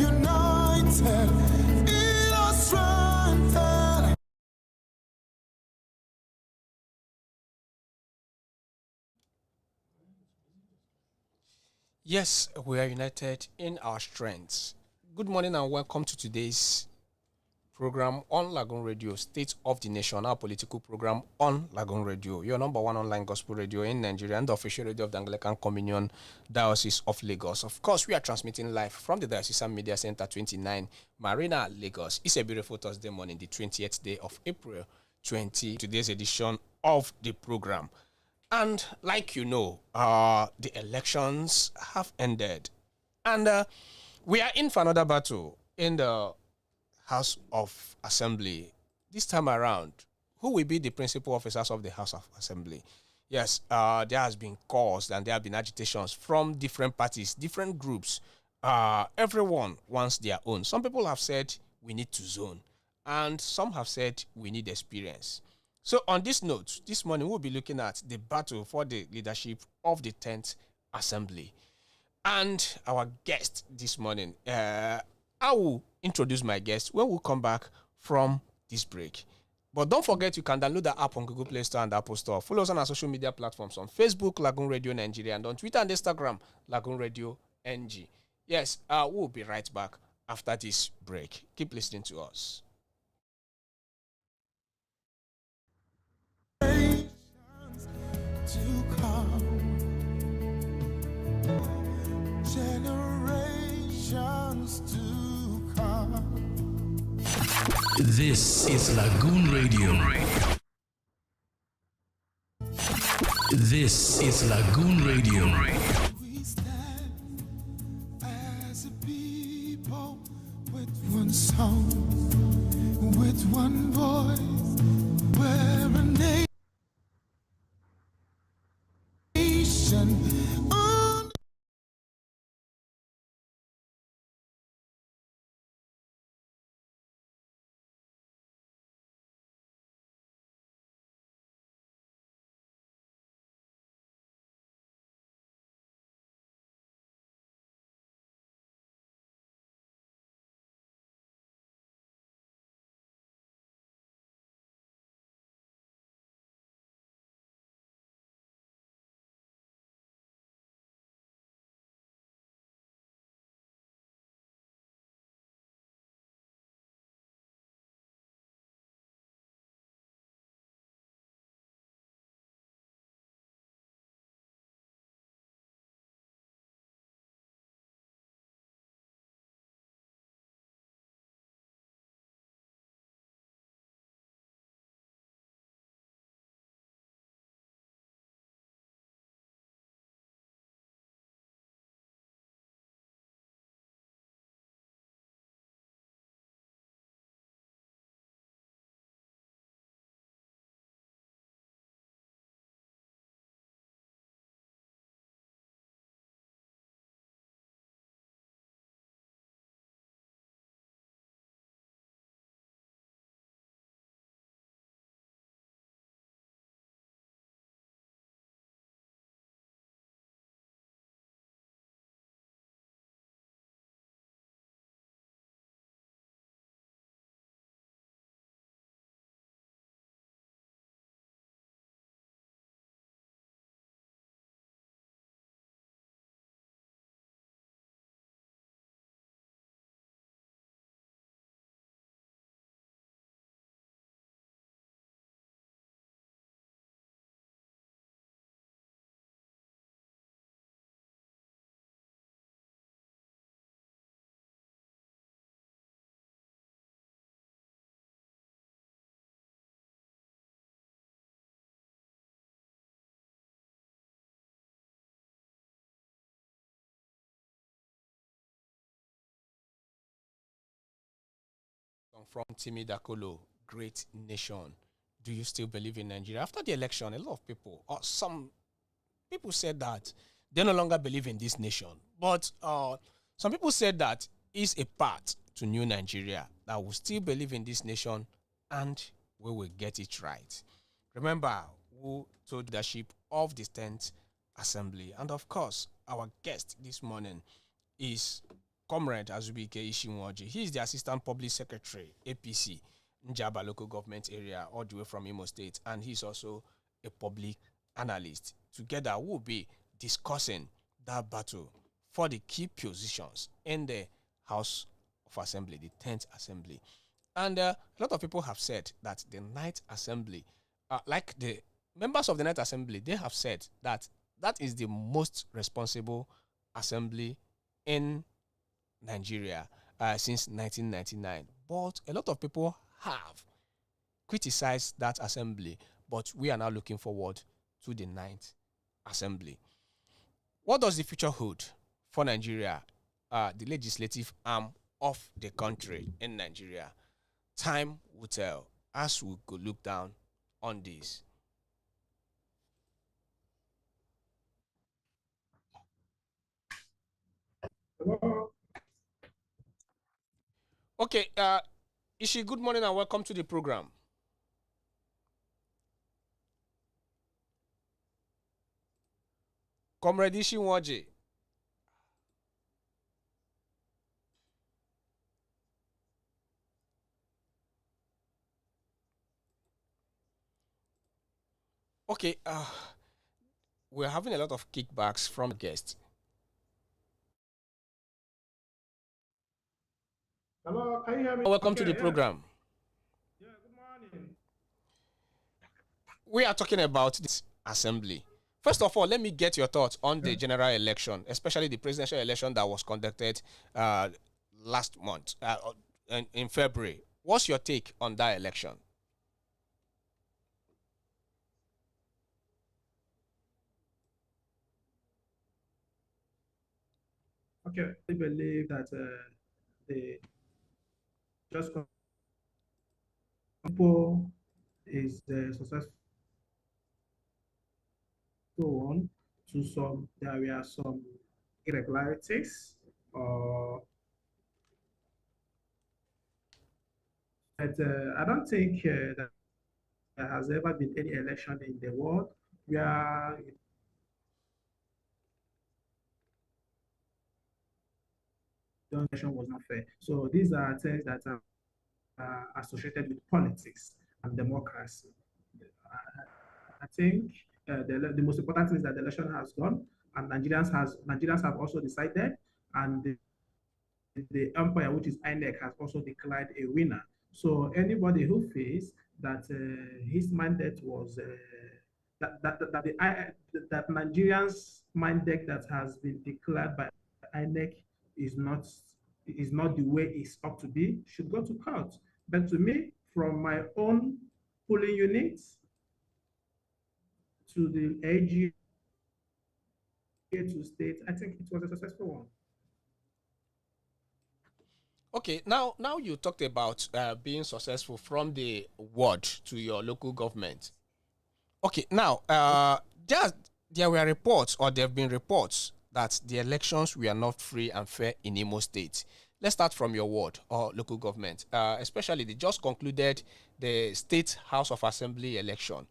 united in our strength. Yes, we are united in our strengths. Good morning and welcome to today's program on Lagoon Radio, State of the Nation, our political program on Lagoon Radio, your number one online gospel radio in Nigeria and the official radio of the Anglican Communion Diocese of Lagos. Of course, we are transmitting live from the Diocesan Media Center 29, Marina, Lagos. It's a beautiful Thursday morning, the 20th day of April 20, today's edition of the program. And like you know, the elections have ended. And we are in for another battle in the House of Assembly. This time around, who will be the principal officers of the House of Assembly? Yes, there has been calls and there have been agitations from different parties, different groups. Everyone wants their own. Some people have said we need to zone, and some have said we need experience. So on this note, this morning we'll be looking at the battle for the leadership of the 10th Assembly. And our guest this morning, I will introduce my guest when we come back from this break. But don't forget, you can download the app on Google Play Store and Apple Store. Follow us on our social media platforms on Facebook, Lagoon Radio Nigeria, and on Twitter and Instagram, LagoonRadio.Ng. Yes, we'll be right back after this break. Keep listening to us. To come, generations to come. This is Lagoon Radio. This is Lagoon Radio. We stand as a people with one song, with one voice. We're a nation. From Timi Dakolo, Great Nation. Do you still believe in Nigeria? After the election, a lot of people, or some people said that they no longer believe in this nation. But some people said that is a path to new Nigeria, that will still believe in this nation and we will get it right. Remember who told the leadership of the 10th Assembly. And of course, our guest this morning is Comrade Azubike Ishinwaji. He is the Assistant Public Secretary, APC, Njaba local government area, all the way from Imo State, and he's also a public analyst. Together, we'll be discussing that battle for the key positions in the House of Assembly, the 10th Assembly. And a lot of people have said that the Ninth Assembly, like the members of the Ninth Assembly, they have said that that is the most responsible assembly in Nigeria since 1999. But a lot of people have criticized that assembly, but we are now looking forward to the Ninth Assembly. What does the future hold for Nigeria, the legislative arm of the country in Nigeria? Time will tell as we go look down on this. Okay, Ishi, good morning and welcome to the program. Comrade Ishi Waji. Okay, we're having a lot of kickbacks from guests. Hello, can you hear me? Welcome to the program. Yeah, good morning. We are talking about this assembly. First of all, let me get your thoughts on the general election, especially the presidential election that was conducted last month, in February. What's your take on that election? Okay, I believe that the just people is the successful one. To some, there were some irregularities, but I don't think that there has ever been any election in the world where the election was not fair. So these are things that are associated with politics and democracy. I think the most important thing is that the election has gone, and Nigerians have also decided, and the umpire, which is INEC, has also declared a winner. So anybody who feels that his mandate was that Nigerians' mandate that has been declared by INEC is not the way it's ought to be, should go to court. But to me, from my own polling units to the AG to state, I think it was a successful one. Okay, now you talked about being successful from the ward to your local government. Okay, now there were reports, or there have been reports, that the elections were not free and fair in Imo State. Let's start from your ward or local government. Especially, they just concluded the State House of Assembly election.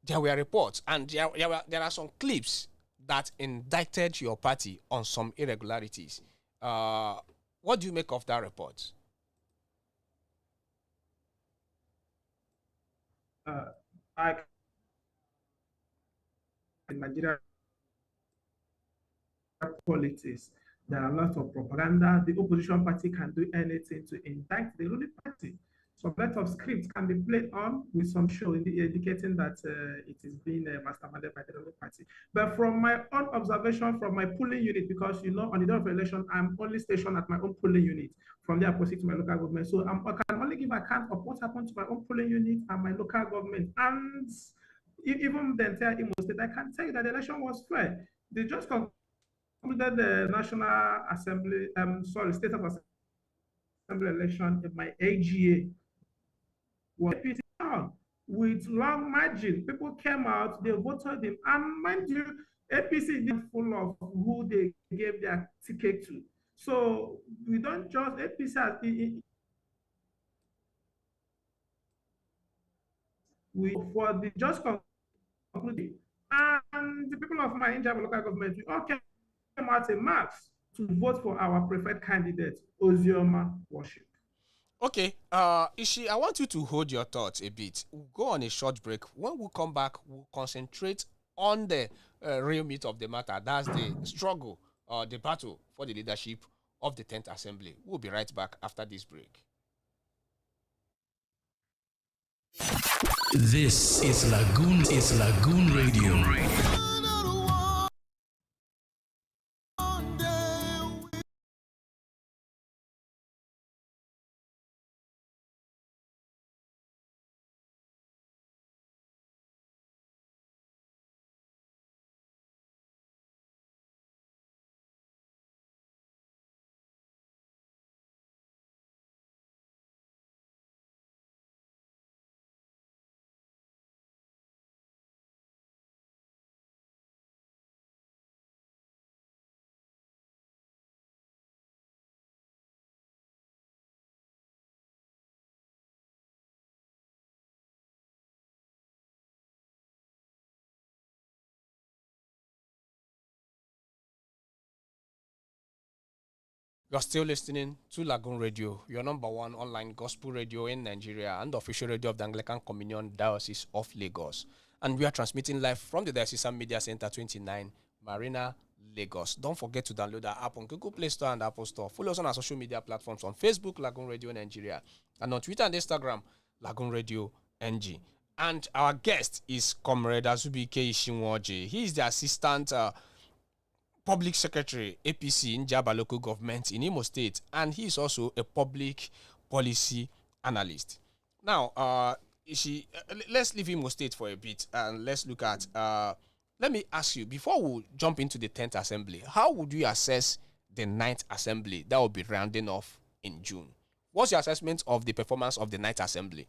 There were reports, and there are some clips that indicted your party on some irregularities. What do you make of that report? I in Nigeria politics, there are a lot of propaganda. The opposition party can do anything to indict the ruling party. Some lot of scripts can be played on with some show indicating that it is being masterminded by the ruling party. But from my own observation, from my polling unit, because on the day of election, I'm only stationed at my own polling unit. From there, I proceed to my local government. So I can only give account of what happened to my own polling unit and my local government. And even the entire Imo State, I can tell you that the election was fair. They just concluded the National Assembly, State of Assembly election in my AGA was down with long margin. People came out, they voted him, and mind you, APC did full of who they gave their ticket to. So we don't just APC has, we for the just concluded, and the people of my Njaba local government, we all came out in mass to vote for our preferred candidate, Ozioma Worship. Okay, Ishi, I want you to hold your thoughts a bit. We'll go on a short break. When we come back, we'll concentrate on the real meat of the matter. That's the struggle, the battle for the leadership of the 10th Assembly. We'll be right back after this break. This is Lagoon Radio. You're still listening to Lagoon Radio, your number one online gospel radio in Nigeria and official radio of the Anglican Diocese of Lagos. And we are transmitting live from the Diocesan Media Center 29, Marina, Lagos. Don't forget to download our app on Google Play Store and Apple Store. Follow us on our social media platforms on Facebook, Lagoon Radio Nigeria, and on Twitter and Instagram, Lagoonradio.Ng. And our guest is Comrade Azubike Ishinwoje. He is the assistant Public Secretary, APC in Jaba Local Government in Imo State, and he is also a public policy analyst. Now, let's leave Imo State for a bit and let's look at, let me ask you, before we jump into the 10th Assembly, how would you assess the 9th Assembly that will be rounding off in June? What's your assessment of the performance of the 9th Assembly?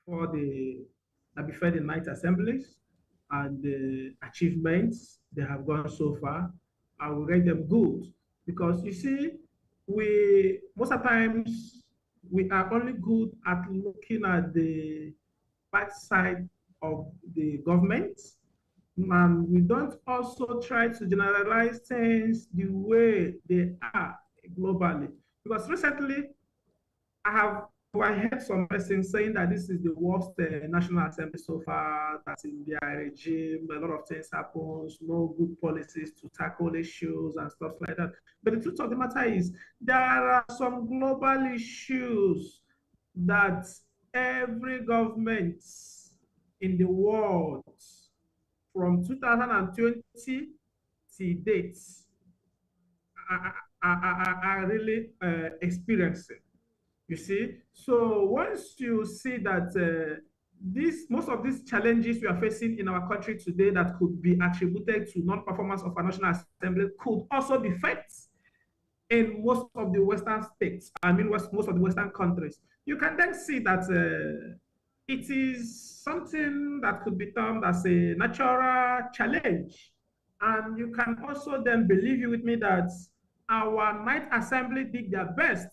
Before the night assemblies and the achievements they have gone so far, I will rate them good, because you see, we most of the times we are only good at looking at the bad side of the government, and we don't also try to generalize things the way they are globally. Because recently I heard some persons saying that this is the worst National Assembly so far, that in their regime, a lot of things happens, no good policies to tackle issues and stuff like that. But the truth of the matter is, there are some global issues that every government in the world from 2020 to date are really experiencing. You see, so once you see that most of these challenges we are facing in our country today that could be attributed to non-performance of our National Assembly could also be felt in most of the Western states, most of the Western countries, you can then see that it is something that could be termed as a natural challenge. And you can also then believe you with me that our Ninth Assembly did their best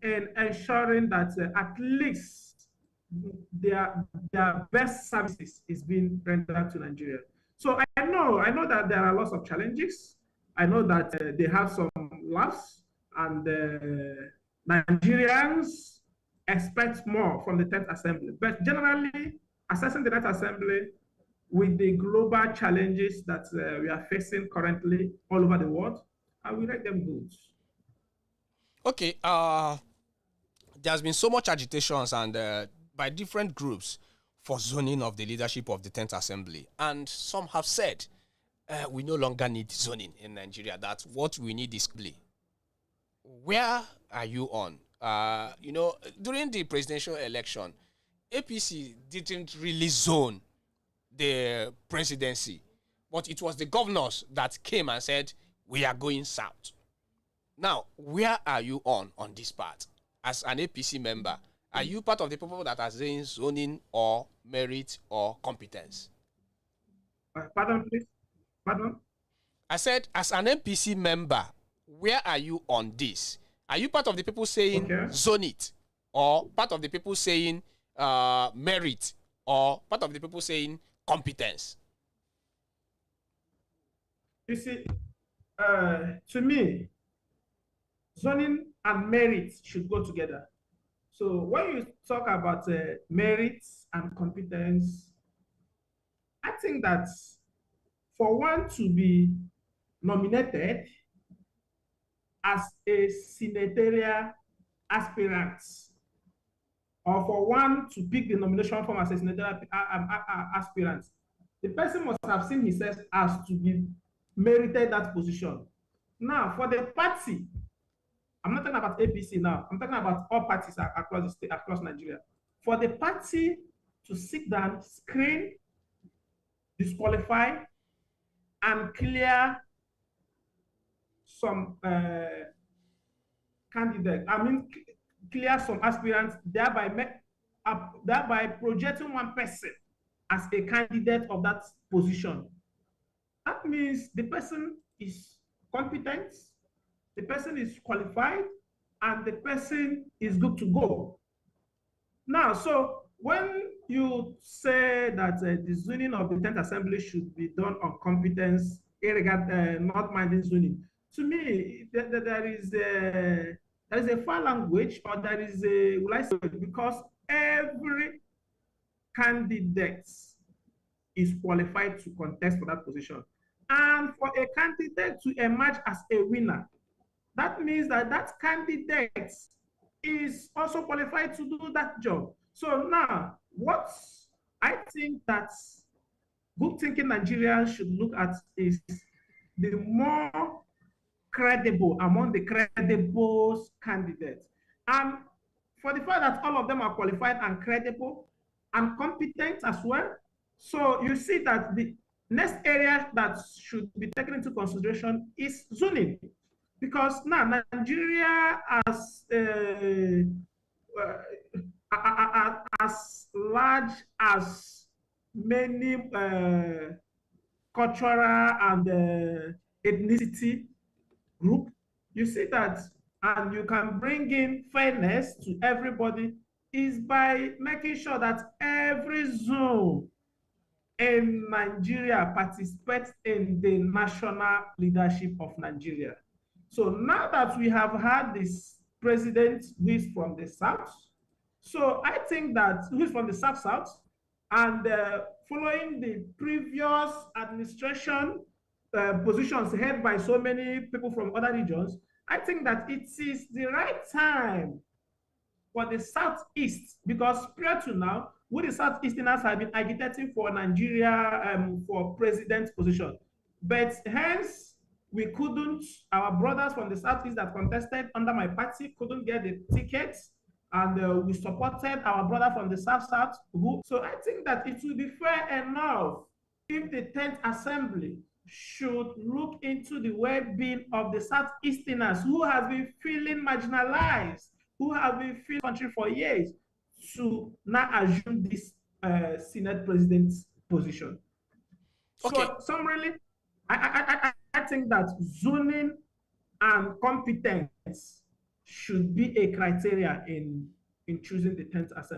in ensuring that at least their best services is being rendered to Nigeria. So I know that there are lots of challenges. I know that they have some laughs, and Nigerians expect more from the 10th Assembly. But generally, assessing the 9th Assembly with the global challenges that we are facing currently all over the world, I will rate them good. Okay, there's been so much agitations and by different groups for zoning of the leadership of the 10th Assembly. And some have said we no longer need zoning in Nigeria, that what we need is play. Where are you on? During the presidential election, APC didn't really zone the presidency, but it was the governors that came and said, we are going south. Now, where are you on this part? As an APC member, are you part of the people that are saying zoning or merit or competence? Pardon, please? Pardon? I said, as an NPC member, where are you on this? Are you part of the people saying zone it? or part of the people saying merit, or part of the people saying competence? You see, to me, zoning and merit should go together. So when you talk about merits and competence, I think that for one to be nominated as a senatorial aspirant, or for one to pick the nomination form as a senatorial aspirant, the person must have seen himself as to be merited that position. Now, for the party, I'm not talking about APC now, I'm talking about all parties across the state, across Nigeria. For the party to sit down, screen, disqualify, and clear some candidates, clear some aspirants, thereby projecting one person as a candidate of that position. That means the person is competent, the person is qualified, and the person is good to go. Now, so when you say that the zoning of the 10th Assembly should be done on competence, not minding zoning, to me, there is a foul language, or there is a, will I say, because every candidate is qualified to contest for that position. And for a candidate to emerge as a winner, that means that that candidate is also qualified to do that job. So now, what I think that good thinking Nigerians should look at is the more credible among the credible candidates. And for the fact that all of them are qualified and credible and competent as well, so you see that the next area that should be taken into consideration is zoning. Because now Nigeria as large as many cultural and ethnicity group, you see that, and you can bring in fairness to everybody, is by making sure that every zone in Nigeria participates in the national leadership of Nigeria. So now that we have had this president who is from the South, so I think that who is from the South, and following the previous administration positions held by so many people from other regions, I think that it is the right time for the Southeast, because prior to now, we the Southeasterners have been agitating for Nigeria for president's position. But hence, we couldn't, our brothers from the Southeast that contested under my party couldn't get the tickets, and we supported our brother from the South, who, so I think that it will be fair enough if the 10th Assembly should look into the well-being of the Southeasterners who have been feeling marginalized, who have been feeling country for years, to now assume this Senate president's position. Okay. So summarily, I think that zoning and competence should be a criteria in choosing the 10th Assembly.